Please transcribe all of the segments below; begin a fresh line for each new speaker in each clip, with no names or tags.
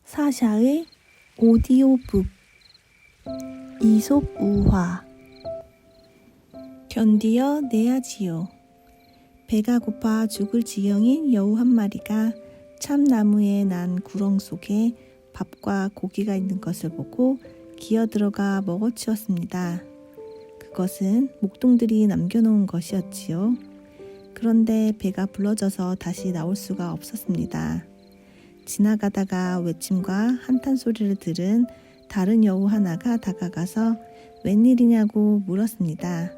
사샤의 오디오북 이솝 우화. 견디어 내야지요. 배가 고파 죽을 지경인 여우 한 마리가 참나무에 난 구렁 속에 밥과 고기가 있는 것을 보고 기어 들어가 먹어치웠습니다. 그것은 목동들이 남겨놓은 것이었지요. 그런데 배가 불러져서 다시 나올 수가 없었습니다. 지나가다가 외침과 한탄 소리를 들은 다른 여우 하나가 다가가서 웬일이냐고 물었습니다.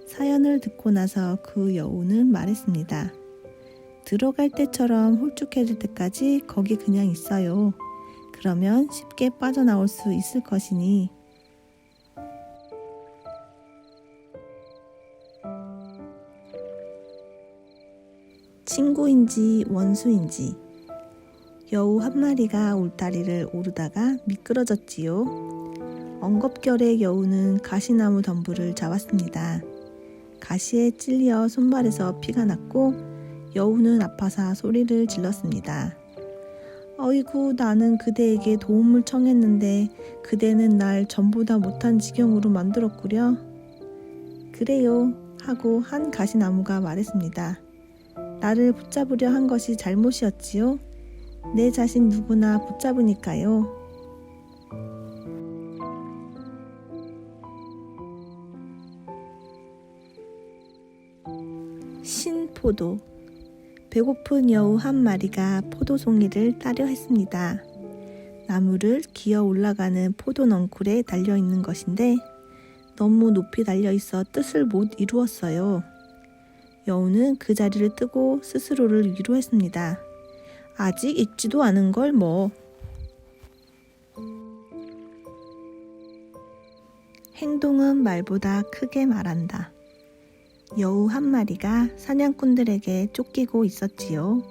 사연을 듣고 나서 그 여우는 말했습니다. 들어갈 때처럼 홀쭉해질 때까지 거기 그냥 있어요. 그러면 쉽게 빠져나올 수 있을 것이니. 친구인지 원수인지. 여우 한 마리가 울다리를 오르다가 미끄러졌지요. 엉겁결의 여우는 가시나무 덤불을 잡았습니다. 가시에 찔려 손발에서 피가 났고 여우는 아파서 소리를 질렀습니다. 어이구, 나는 그대에게 도움을 청했는데 그대는 날 전보다 못한 지경으로 만들었구려. 그래요 하고 한 가시나무가 말했습니다. 나를 붙잡으려 한 것이 잘못이었지요. 내 자신 누구나 붙잡으니까요. 신포도. 배고픈 여우 한 마리가 포도송이를 따려 했습니다. 나무를 기어 올라가는 포도 넝쿨에 달려있는 것인데 너무 높이 달려있어 뜻을 못 이루었어요. 여우는 그 자리를 뜨고 스스로를 위로했습니다. 아직 익지도 않은 걸 뭐. 행동은 말보다 크게 말한다. 여우 한 마리가 사냥꾼들에게 쫓기고 있었지요.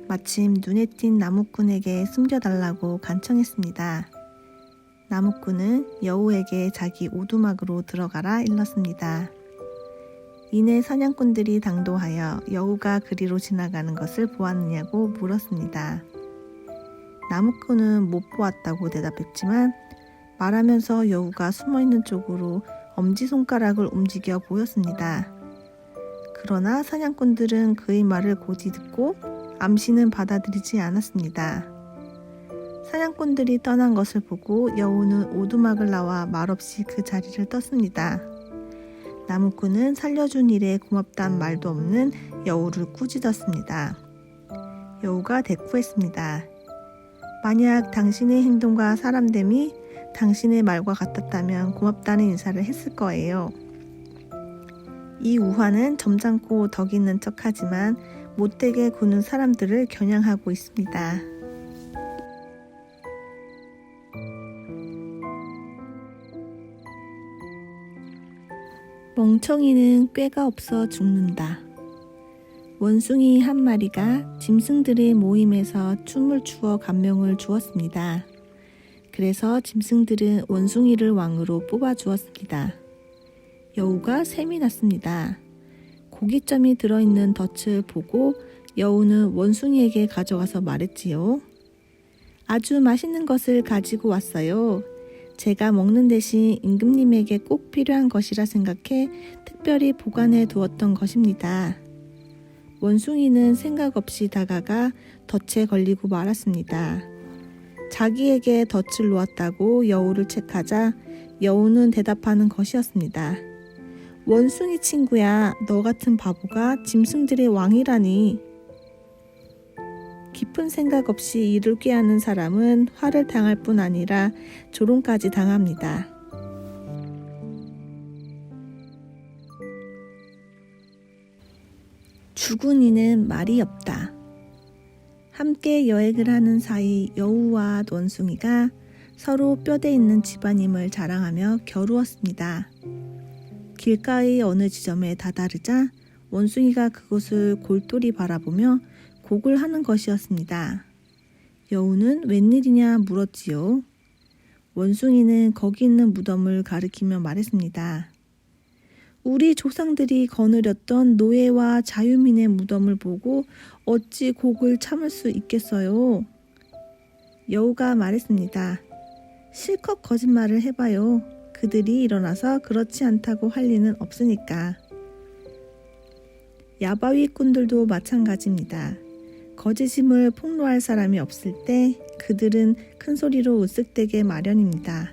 마침 눈에 띈 나무꾼에게 숨겨달라고 간청했습니다. 나무꾼은 여우에게 자기 오두막으로 들어가라 일렀습니다. 이내 사냥꾼들이 당도하여 여우가 그리로 지나가는 것을 보았느냐고 물었습니다. 나무꾼은 못 보았다고 대답했지만 말하면서 여우가 숨어있는 쪽으로 엄지손가락을 움직여 보였습니다. 그러나 사냥꾼들은 그의 말을 곧이 듣고 암시는 받아들이지 않았습니다. 사냥꾼들이 떠난 것을 보고 여우는 오두막을 나와 말없이 그 자리를 떴습니다. 나무꾼은 살려준 일에 고맙단 말도 없는 여우를 꾸짖었습니다. 여우가 대꾸했습니다. 만약 당신의 행동과 사람됨이 당신의 말과 같았다면 고맙다는 인사를 했을 거예요. 이 우화는 점잖고 덕 있는 척하지만 못되게 구는 사람들을 겨냥하고 있습니다. 멍청이는 꾀가 없어 죽는다. 원숭이 한 마리가 짐승들의 모임에서 춤을 추어 감명을 주었습니다. 그래서 짐승들은 원숭이를 왕으로 뽑아 주었습니다. 여우가 셈이 났습니다. 고깃점이 들어있는 덫을 보고 여우는 원숭이에게 가져가서 말했지요. 아주 맛있는 것을 가지고 왔어요. 제가 먹는 대신 임금님에게 꼭 필요한 것이라 생각해 특별히 보관해 두었던 것입니다. 원숭이는 생각 없이 다가가 덫에 걸리고 말았습니다. 자기에게 덫을 놓았다고 여우를 책하자 여우는 대답하는 것이었습니다. 원숭이 친구야, 너 같은 바보가 짐승들의 왕이라니. 깊은 생각 없이 이를 꾀하는 사람은 화를 당할 뿐 아니라 조롱까지 당합니다. 죽은 이는 말이 없다. 함께 여행을 하는 사이 여우와 원숭이가 서로 뼈대 있는 집안임을 자랑하며 겨루었습니다. 길가의 어느 지점에 다다르자 원숭이가 그곳을 골똘히 바라보며 곡을 하는 것이었습니다. 여우는 웬일이냐 물었지요. 원숭이는 거기 있는 무덤을 가리키며 말했습니다. 우리 조상들이 거느렸던 노예와 자유민의 무덤을 보고 어찌 곡을 참을 수 있겠어요. 여우가 말했습니다. 실컷 거짓말을 해봐요. 그들이 일어나서 그렇지 않다고 할 리는 없으니까. 야바위꾼들도 마찬가지입니다. 거짓임을 폭로할 사람이 없을 때 그들은 큰 소리로 으쓱대게 마련입니다.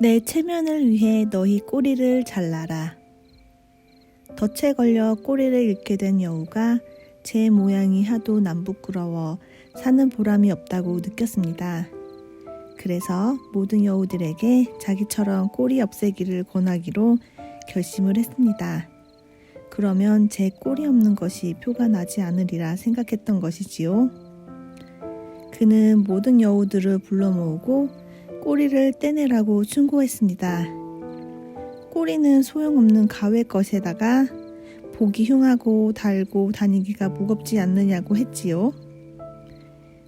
내 체면을 위해 너희 꼬리를 잘라라. 덫에 걸려 꼬리를 잃게 된 여우가 제 모양이 하도 남부끄러워 사는 보람이 없다고 느꼈습니다. 그래서 모든 여우들에게 자기처럼 꼬리 없애기를 권하기로 결심을 했습니다. 그러면 제 꼬리 없는 것이 표가 나지 않으리라 생각했던 것이지요. 그는 모든 여우들을 불러 모으고 꼬리를 떼내라고 충고했습니다. 꼬리는 소용없는 가외 것에다가 보기 흉하고 달고 다니기가 무겁지 않느냐고 했지요.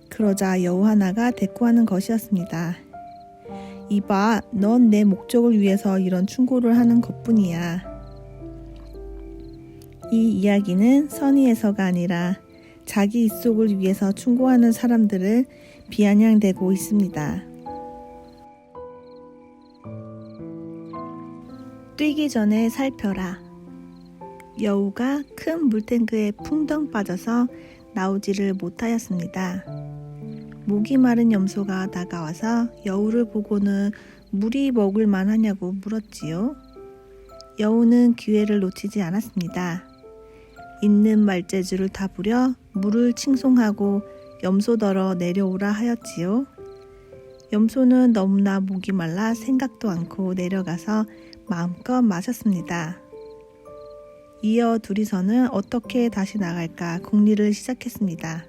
그러자 여우 하나가 대꾸하는 것이었습니다. 이봐, 넌 내 목적을 위해서 이런 충고를 하는 것뿐이야. 이 이야기는 선의에서가 아니라 자기 입속을 위해서 충고하는 사람들을 비아냥대고 있습니다. 뛰기 전에 살펴라. 여우가 큰 물탱크에 풍덩 빠져서 나오지를 못하였습니다. 목이 마른 염소가 다가와서 여우를 보고는 물이 먹을 만하냐고 물었지요. 여우는 기회를 놓치지 않았습니다. 있는 말재주를 다 부려 물을 칭송하고 염소더러 내려오라 하였지요. 염소는 너무나 목이 말라 생각도 않고 내려가서 마음껏 마셨습니다. 이어 둘이서는 어떻게 다시 나갈까 궁리를 시작했습니다.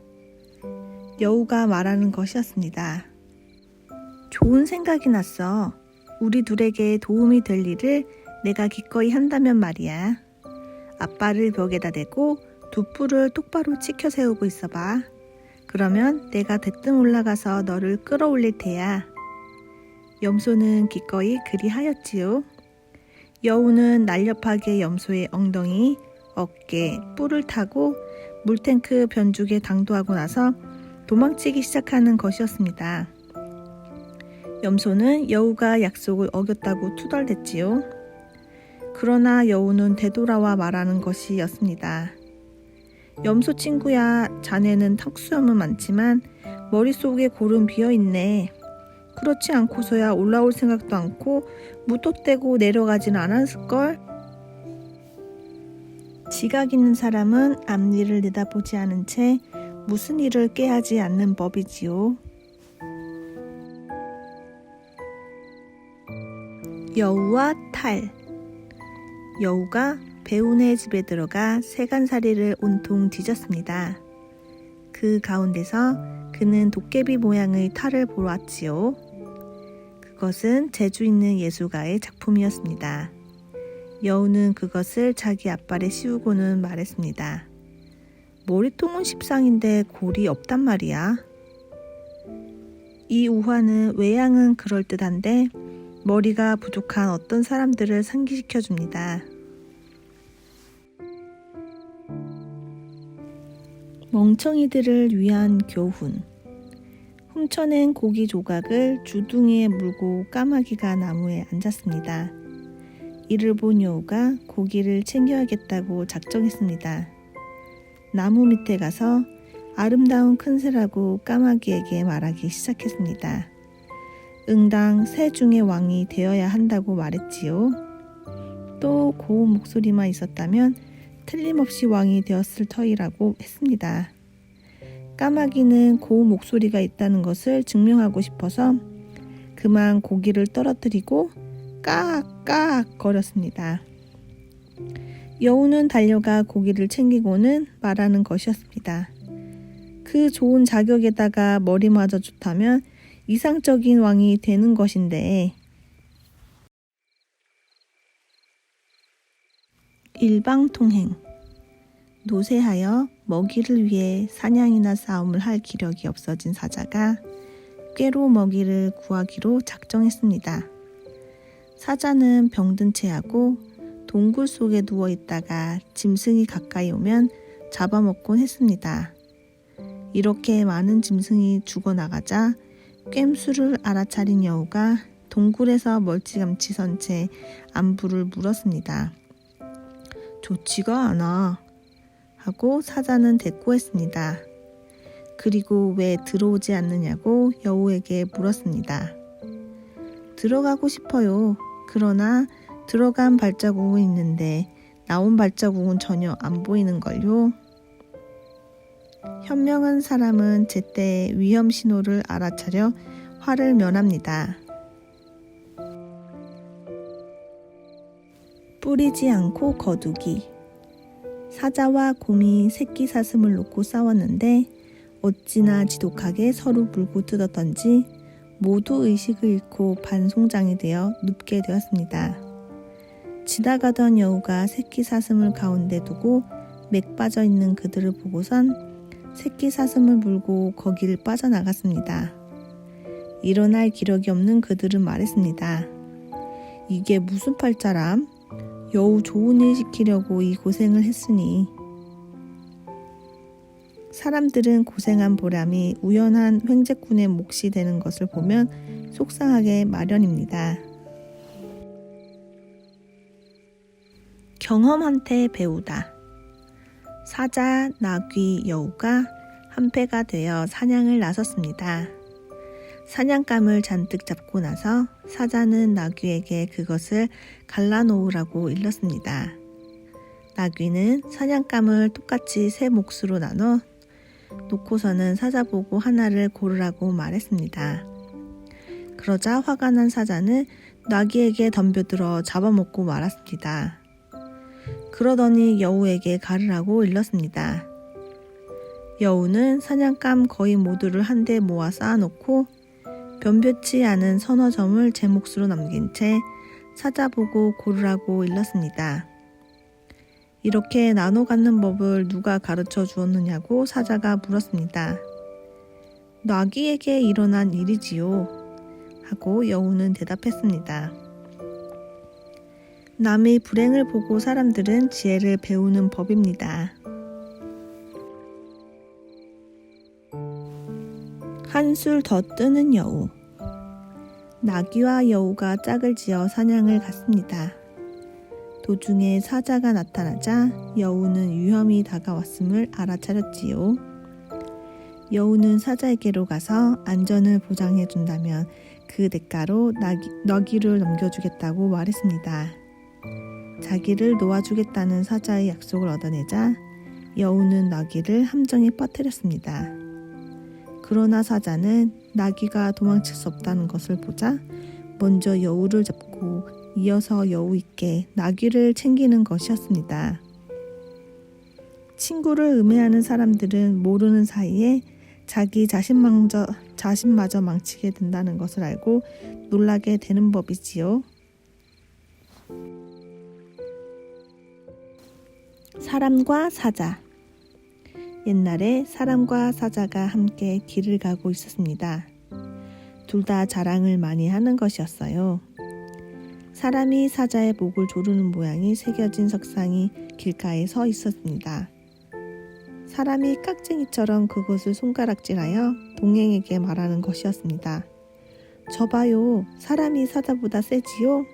여우가 말하는 것이었습니다. 좋은 생각이 났어. 우리 둘에게 도움이 될 일을 내가 기꺼이 한다면 말이야. 앞발을 벽에다 대고 두 뿔을 똑바로 치켜 세우고 있어봐. 그러면 내가 대뜸 올라가서 너를 끌어올릴 테야. 염소는 기꺼이 그리하였지요. 여우는 날렵하게 염소의 엉덩이, 어깨, 뿔을 타고 물탱크 변죽에 당도하고 나서 도망치기 시작하는 것이었습니다. 염소는 여우가 약속을 어겼다고 투덜댔지요. 그러나 여우는 되돌아와 말하는 것이었습니다. 염소 친구야, 자네는 턱수염은 많지만 머릿속에 골은 비어있네. 그렇지 않고서야 올라올 생각도 않고 무턱대고 내려가지는 않았을걸? 지각 있는 사람은 앞일을 내다보지 않은 채 무슨 일을 꾀하지 않는 법이지요. 여우와 탈. 여우가 배운의 집에 들어가 세간살이를 온통 뒤졌습니다. 그 가운데서 그는 도깨비 모양의 탈을 보았지요. 그것은 재주 있는 예술가의 작품이었습니다. 여우는 그것을 자기 앞발에 씌우고는 말했습니다. 머리통은 십상인데 골이 없단 말이야. 이 우화는 외양은 그럴듯한데 머리가 부족한 어떤 사람들을 상기시켜줍니다. 멍청이들을 위한 교훈. 훔쳐낸 고기 조각을 주둥이에 물고 까마귀가 나무에 앉았습니다. 이를 본 여우가 고기를 챙겨야겠다고 작정했습니다. 나무 밑에 가서 아름다운 큰 새라고 까마귀에게 말하기 시작했습니다. 응당 새 중의 왕이 되어야 한다고 말했지요. 또 고운 목소리만 있었다면 틀림없이 왕이 되었을 터이라고 했습니다. 까마귀는 고운 목소리가 있다는 것을 증명하고 싶어서 그만 고기를 떨어뜨리고 까악 거렸습니다. 여우는 달려가 고기를 챙기고는 말하는 것이었습니다. 그 좋은 자격에다가 머리마저 좋다면 이상적인 왕이 되는 것인데. 일방통행. 노쇠하여 먹이를 위해 사냥이나 싸움을 할 기력이 없어진 사자가 꾀로 먹이를 구하기로 작정했습니다. 사자는 병든 채 하고 동굴 속에 누워 있다가 짐승이 가까이 오면 잡아먹곤 했습니다. 이렇게 많은 짐승이 죽어나가자 괸수를 알아차린 여우가 동굴에서 멀찌감치 선 채 안부를 물었습니다. 좋지가 않아 하고 사자는 대꾸했습니다. 그리고 왜 들어오지 않느냐고 여우에게 물었습니다. 들어가고 싶어요. 그러나 들어간 발자국은 있는데 나온 발자국은 전혀 안 보이는걸요. 현명한 사람은 제때 위험 신호를 알아차려 화를 면합니다. 뿌리지 않고 거두기. 사자와 곰이 새끼 사슴을 놓고 싸웠는데 어찌나 지독하게 서로 물고 뜯었던지 모두 의식을 잃고 반송장이 되어 눕게 되었습니다. 지나가던 여우가 새끼 사슴을 가운데 두고 맥 빠져 있는 그들을 보고선 새끼 사슴을 물고 거기를 빠져나갔습니다. 일어날 기력이 없는 그들은 말했습니다. 이게 무슨 팔자람? 여우 좋은 일 시키려고 이 고생을 했으니. 사람들은 고생한 보람이 우연한 횡재꾼의 몫이 되는 것을 보면 속상하게 마련입니다. 경험한테 배우다. 사자, 나귀, 여우가 한패가 되어 사냥을 나섰습니다. 사냥감을 잔뜩 잡고 나서 사자는 나귀에게 그것을 갈라놓으라고 일렀습니다. 나귀는 사냥감을 똑같이 세 몫으로 나눠 놓고서는 사자 보고 하나를 고르라고 말했습니다. 그러자 화가 난 사자는 나귀에게 덤벼들어 잡아먹고 말았습니다. 그러더니 여우에게 가르라고 일렀습니다. 여우는 사냥감 거의 모두를 한데 모아 쌓아놓고 변변치 않은 서너 점을 제 몫으로 남긴 채 사자 보고 고르라고 일렀습니다. 이렇게 나눠 갖는 법을 누가 가르쳐 주었느냐고 사자가 물었습니다. 나귀에게 일어난 일이지요. 하고 여우는 대답했습니다. 남의 불행을 보고 사람들은 지혜를 배우는 법입니다. 한술 더 뜨는 여우. 나귀와 여우가 짝을 지어 사냥을 갔습니다. 도중에 사자가 나타나자 여우는 위험이 다가왔음을 알아차렸지요. 여우는 사자에게로 가서 안전을 보장해 준다면 그 대가로 나귀를 넘겨주겠다고 말했습니다. 자기를 놓아주겠다는 사자의 약속을 얻어내자 여우는 나귀를 함정에 빠뜨렸습니다. 그러나 사자는 나귀가 도망칠 수 없다는 것을 보자 먼저 여우를 잡고 이어서 여우 있게 나귀를 챙기는 것이었습니다. 친구를 음해하는 사람들은 모르는 사이에 자기 자신마저 망치게 된다는 것을 알고 놀라게 되는 법이지요. 사람과 사자. 옛날에 사람과 사자가 함께 길을 가고 있었습니다. 둘 다 자랑을 많이 하는 것이었어요. 사람이 사자의 목을 조르는 모양이 새겨진 석상이 길가에 서 있었습니다. 사람이 깍쟁이처럼 그것을 손가락질하여 동행에게 말하는 것이었습니다. 저 봐요, 사람이 사자보다 세지요?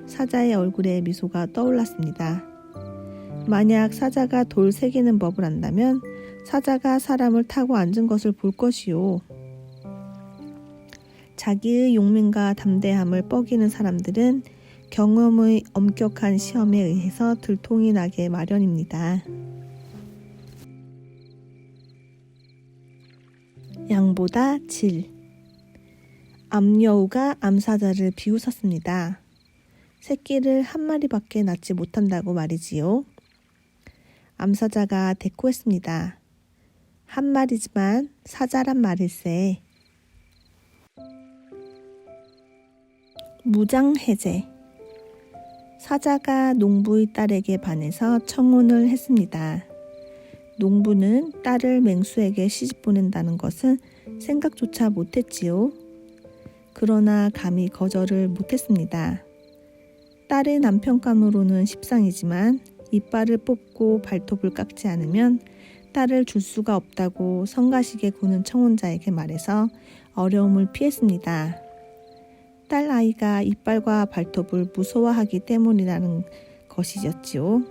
사자의 얼굴에 미소가 떠올랐습니다. 만약 사자가 돌 새기는 법을 안다면 사자가 사람을 타고 앉은 것을 볼 것이요. 자기의 용맹과 담대함을 뻐기는 사람들은 경험의 엄격한 시험에 의해서 들통이 나게 마련입니다. 양보다 질. 암여우가 암사자를 비웃었습니다. 새끼를 한 마리밖에 낳지 못한다고 말이지요. 암사자가 대꾸했습니다. 한 마리지만 사자란 말일세. 무장해제. 사자가 농부의 딸에게 반해서 청혼을 했습니다. 농부는 딸을 맹수에게 시집 보낸다는 것은 생각조차 못했지요. 그러나 감히 거절을 못했습니다. 딸의 남편감으로는 십상이지만 이빨을 뽑고 발톱을 깎지 않으면 딸을 줄 수가 없다고 성가시게 구는 청혼자에게 말해서 어려움을 피했습니다. 딸 아이가 이빨과 발톱을 무서워하기 때문이라는 것이었지요.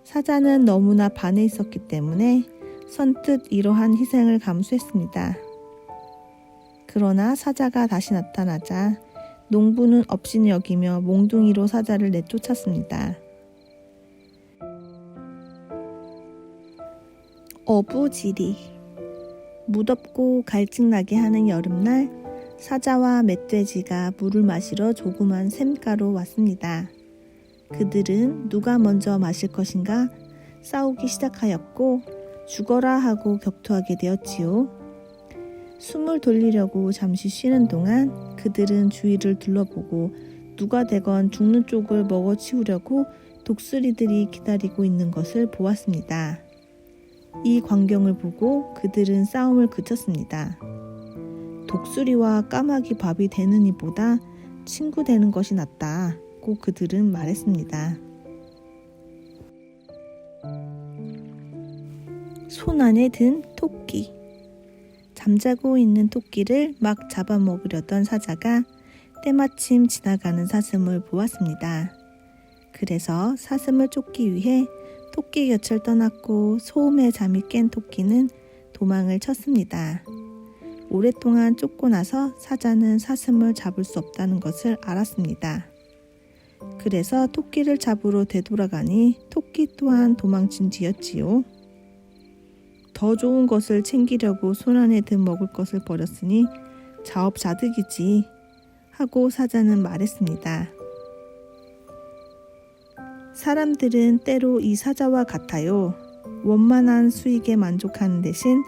사자는 너무나 반해 있었기 때문에 선뜻 이러한 희생을 감수했습니다. 그러나 사자가 다시 나타나자 농부는 업신 여기며 몽둥이로 사자를 내쫓았습니다. 어부지리. 무덥고 갈증나게 하는 여름날 사자와 멧돼지가 물을 마시러 조그만 샘가로 왔습니다. 그들은 누가 먼저 마실 것인가 싸우기 시작하였고 죽어라 하고 격투하게 되었지요. 숨을 돌리려고 잠시 쉬는 동안 그들은 주위를 둘러보고 누가 되건 죽는 쪽을 먹어치우려고 독수리들이 기다리고 있는 것을 보았습니다. 이 광경을 보고 그들은 싸움을 그쳤습니다. 독수리와 까마귀 밥이 되는 이보다 친구 되는 것이 낫다고 그들은 말했습니다. 손 안에 든 토끼. 잠자고 있는 토끼를 막 잡아먹으려던 사자가 때마침 지나가는 사슴을 보았습니다. 그래서 사슴을 쫓기 위해 토끼 곁을 떠났고 소음에 잠이 깬 토끼는 도망을 쳤습니다. 오랫동안 쫓고 나서 사자는 사슴을 잡을 수 없다는 것을 알았습니다. 그래서 토끼를 잡으러 되돌아가니 토끼 또한 도망친 뒤였지요. 더 좋은 것을 챙기려고 손 안에 든 먹을 것을 버렸으니 자업자득이지 하고 사자는 말했습니다. 사람들은 때로 이 사자와 같아요. 원만한 수익에 만족하는 대신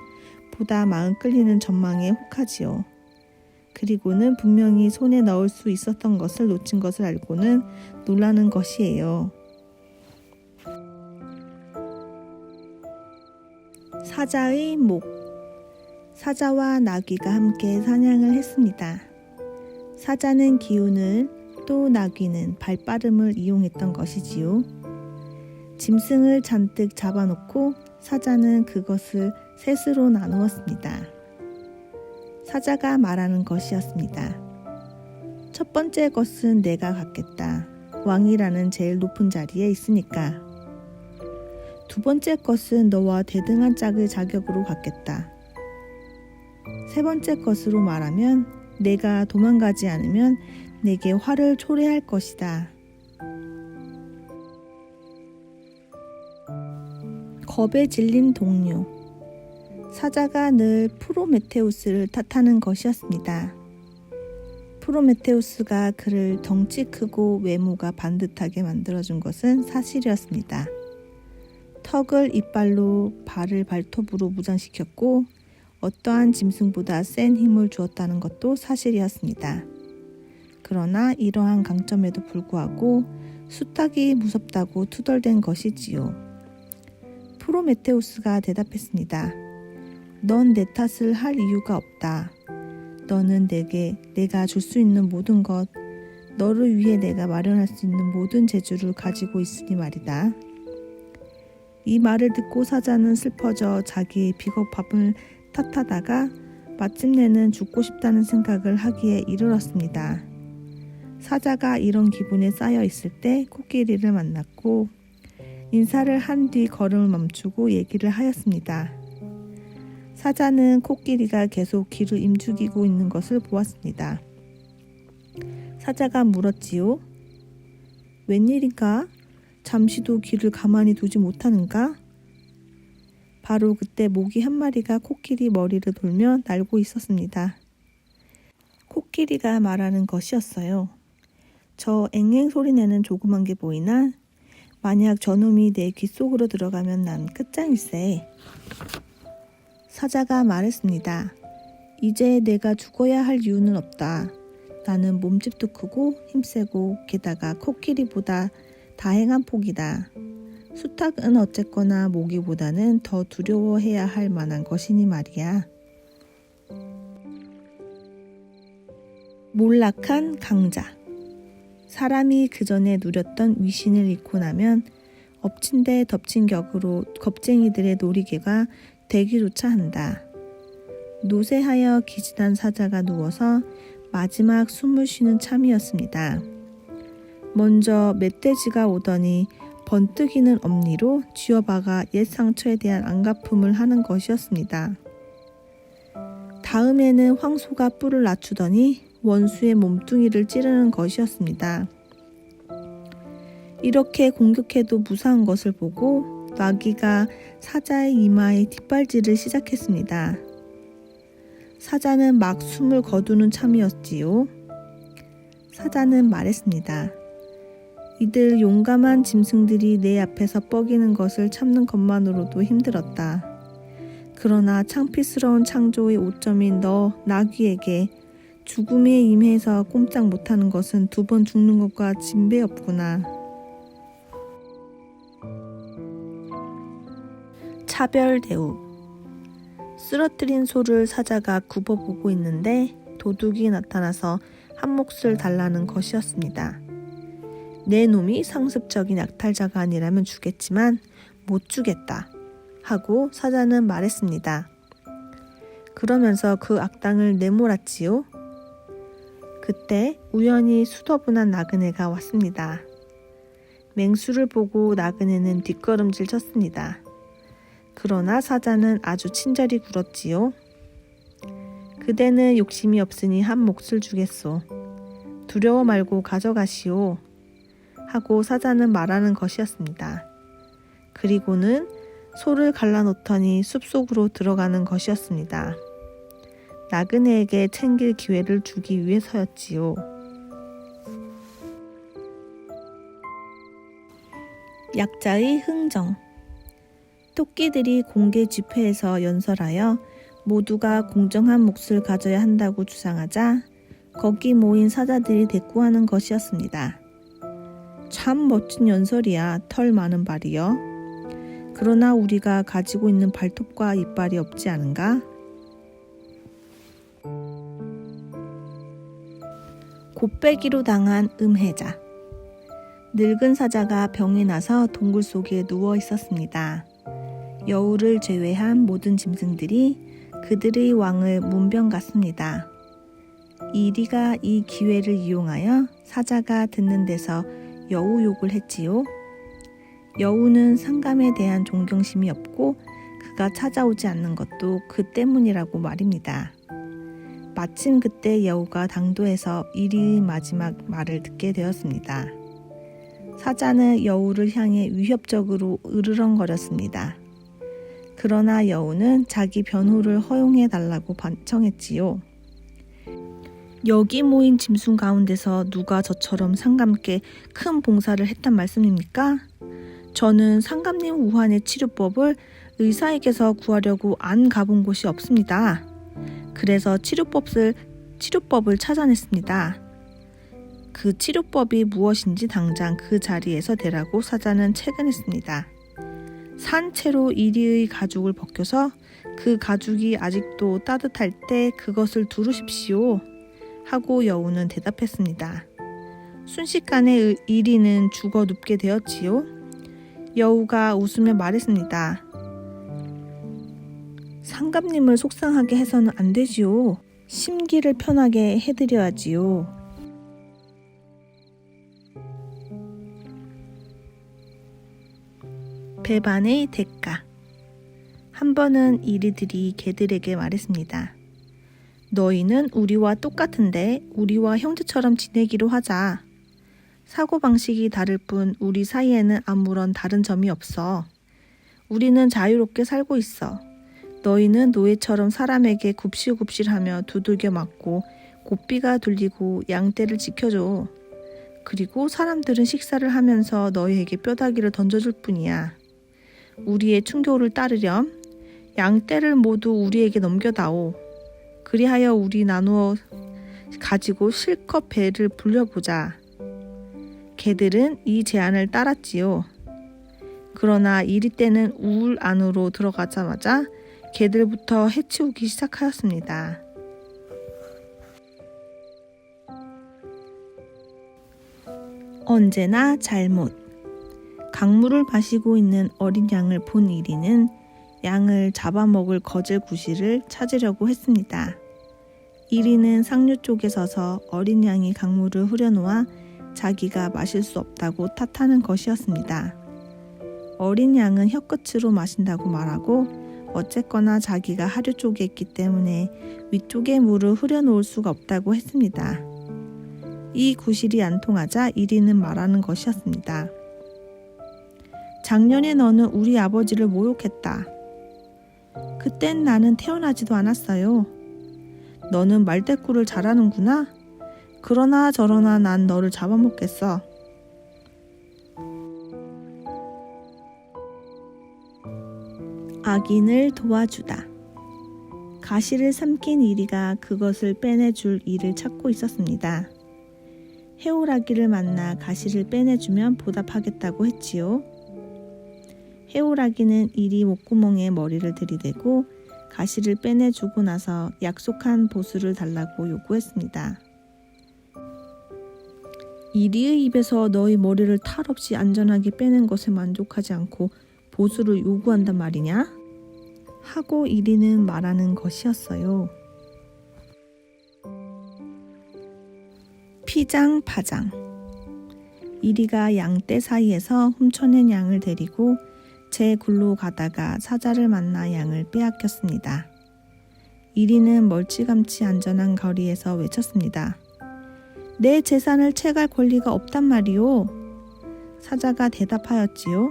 보다 마음 끌리는 전망에 혹하지요. 그리고는 분명히 손에 넣을 수 있었던 것을 놓친 것을 알고는 놀라는 것이에요. 사자의 목. 사자와 나귀가 함께 사냥을 했습니다. 사자는 기운을, 또 나귀는 발빠름을 이용했던 것이지요. 짐승을 잔뜩 잡아놓고 사자는 그것을 셋으로 나누었습니다. 사자가 말하는 것이었습니다. 첫 번째 것은 내가 갖겠다. 왕이라는 제일 높은 자리에 있으니까. 두 번째 것은 너와 대등한 짝을 자격으로 갖겠다. 세 번째 것으로 말하면 내가 도망가지 않으면 내게 화를 초래할 것이다. 겁에 질린 동료. 사자가 늘 프로메테우스를 탓하는 것이었습니다. 프로메테우스가 그를 덩치 크고 외모가 반듯하게 만들어준 것은 사실이었습니다. 턱을 이빨로 발을 발톱으로 무장시켰고 어떠한 짐승보다 센 힘을 주었다는 것도 사실이었습니다. 그러나 이러한 강점에도 불구하고 수탉이 무섭다고 투덜댄 것이지요. 프로메테우스가 대답했습니다. 넌 내 탓을 할 이유가 없다. 너는 내가 줄 수 있는 모든 것, 너를 위해 내가 마련할 수 있는 모든 재주를 가지고 있으니 말이다. 이 말을 듣고 사자는 슬퍼져 자기의 비겁함을 탓하다가 마침내는 죽고 싶다는 생각을 하기에 이르렀습니다. 사자가 이런 기분에 쌓여 있을 때 코끼리를 만났고 인사를 한 뒤 걸음을 멈추고 얘기를 하였습니다. 사자는 코끼리가 계속 귀를 임죽이고 있는 것을 보았습니다. 사자가 물었지요. 웬일인가? 잠시도 귀를 가만히 두지 못하는가? 바로 그때 모기 한 마리가 코끼리 머리를 돌며 날고 있었습니다. 코끼리가 말하는 것이었어요. 저 앵앵 소리 내는 조그만 게 보이나? 만약 저놈이 내 귀 속으로 들어가면 난 끝장일세. 사자가 말했습니다. 이제 내가 죽어야 할 이유는 없다. 나는 몸집도 크고 힘세고 게다가 코끼리보다 다행한 폭이다. 수탉은 어쨌거나 모기보다는 더 두려워해야 할 만한 것이니 말이야. 몰락한 강자. 사람이 그 전에 누렸던 위신을 잃고 나면 엎친 데 덮친 격으로 겁쟁이들의 놀이개가 되기조차 한다. 노쇠하여 기진한 사자가 누워서 마지막 숨을 쉬는 참이었습니다. 먼저 멧돼지가 오더니 번뜩이는 엄니로 쥐어박아 옛 상처에 대한 안갚음을 하는 것이었습니다. 다음에는 황소가 뿔을 낮추더니 원수의 몸뚱이를 찌르는 것이었습니다. 이렇게 공격해도 무사한 것을 보고 나귀가 사자의 이마에 뒷발질을 시작했습니다. 사자는 막 숨을 거두는 참이었지요. 사자는 말했습니다. 이들 용감한 짐승들이 내 앞에서 뻐기는 것을 참는 것만으로도 힘들었다. 그러나 창피스러운 창조의 오점인 너 나귀에게 죽음에 임해서 꼼짝 못하는 것은 2번 죽는 것과 진배 없구나. 차별 대우. 쓰러뜨린 소를 사자가 굽어보고 있는데 도둑이 나타나서 한 몫을 달라는 것이었습니다. 내 놈이 상습적인 약탈자가 아니라면 주겠지만 못 주겠다 하고 사자는 말했습니다. 그러면서 그 악당을 내몰았지요. 그때 우연히 수더분한 나그네가 왔습니다. 맹수를 보고 나그네는 뒷걸음질 쳤습니다. 그러나 사자는 아주 친절히 굴었지요. 그대는 욕심이 없으니 한 몫을 주겠소. 두려워 말고 가져가시오. 하고 사자는 말하는 것이었습니다. 그리고는 소를 갈라놓더니 숲속으로 들어가는 것이었습니다. 나그네에게 챙길 기회를 주기 위해서였지요. 약자의 흥정. 토끼들이 공개 집회에서 연설하여 모두가 공정한 몫을 가져야 한다고 주장하자 거기 모인 사자들이 대꾸하는 것이었습니다. 참 멋진 연설이야. 털 많은 발이여. 그러나 우리가 가지고 있는 발톱과 이빨이 없지 않은가? 곱빼기로 당한 음해자. 늙은 사자가 병이 나서 동굴 속에 누워 있었습니다. 여우를 제외한 모든 짐승들이 그들의 왕을 문병갔습니다. 이리가 이 기회를 이용하여 사자가 듣는 데서 여우 욕을 했지요. 여우는 상감에 대한 존경심이 없고 그가 찾아오지 않는 것도 그 때문이라고 말입니다. 마침 그때 여우가 당도해서 이리의 마지막 말을 듣게 되었습니다. 사자는 여우를 향해 위협적으로 으르렁거렸습니다. 그러나 여우는 자기 변호를 허용해 달라고 반청했지요. 여기 모인 짐승 가운데서 누가 저처럼 상감께 큰 봉사를 했단 말씀입니까? 저는 상감님 우환의 치료법을 의사에게서 구하려고 안 가본 곳이 없습니다. 그래서 치료법을 찾아냈습니다. 그 치료법이 무엇인지 당장 그 자리에서 대라고 사자는 채근했습니다. 산채로 이리의 가죽을 벗겨서 그 가죽이 아직도 따뜻할 때 그것을 두르십시오. 하고 여우는 대답했습니다. 순식간에 이리는 죽어 눕게 되었지요. 여우가 웃으며 말했습니다. 상감님을 속상하게 해서는 안 되지요. 심기를 편하게 해드려야지요. 배반의 대가. 한 번은 이리들이 개들에게 말했습니다. 너희는 우리와 똑같은데 우리와 형제처럼 지내기로 하자. 사고방식이 다를 뿐 우리 사이에는 아무런 다른 점이 없어. 우리는 자유롭게 살고 있어. 너희는 노예처럼 사람에게 굽실굽실하며 두들겨 맞고 고삐가 들리고 양떼를 지켜줘. 그리고 사람들은 식사를 하면서 너희에게 뼈다귀를 던져줄 뿐이야. 우리의 충교를 따르렴. 양떼를 모두 우리에게 넘겨다오. 그리하여 우리 나누어 가지고 실컷 배를 불려보자. 개들은 이 제안을 따랐지요. 그러나 이리 때는 우울 안으로 들어가자마자 개들부터 해치우기 시작하였습니다. 언제나 잘못. 강물을 마시고 있는 어린 양을 본 이리는 양을 잡아먹을 거질 구실을 찾으려고 했습니다. 이리는 상류 쪽에 서서 어린 양이 강물을 흐려놓아 자기가 마실 수 없다고 탓하는 것이었습니다. 어린 양은 혀끝으로 마신다고 말하고 어쨌거나 자기가 하류 쪽에 있기 때문에 위쪽에 물을 흐려놓을 수가 없다고 했습니다. 이 구실이 안 통하자 이리는 말하는 것이었습니다. 작년에 너는 우리 아버지를 모욕했다. 그땐 나는 태어나지도 않았어요. 너는 말대꾸를 잘하는구나. 그러나 저러나 난 너를 잡아먹겠어. 악인을 도와주다. 가시를 삼킨 이리가 그것을 빼내줄 이를 찾고 있었습니다. 해오라기를 만나 가시를 빼내주면 보답하겠다고 했지요. 해오라기는 이리 목구멍에 머리를 들이대고 가시를 빼내주고 나서 약속한 보수를 달라고 요구했습니다. 이리의 입에서 너희 머리를 탈 없이 안전하게 빼낸 것에 만족하지 않고 보수를 요구한단 말이냐? 하고 이리는 말하는 것이었어요. 피장파장. 이리가 양떼 사이에서 훔쳐낸 양을 데리고 제 굴로 가다가 사자를 만나 양을 빼앗겼습니다. 이리는 멀찌감치 안전한 거리에서 외쳤습니다. 내 재산을 채갈 권리가 없단 말이오. 사자가 대답하였지요.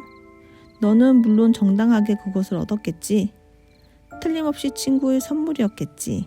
너는 물론 정당하게 그것을 얻었겠지. 틀림없이 친구의 선물이었겠지.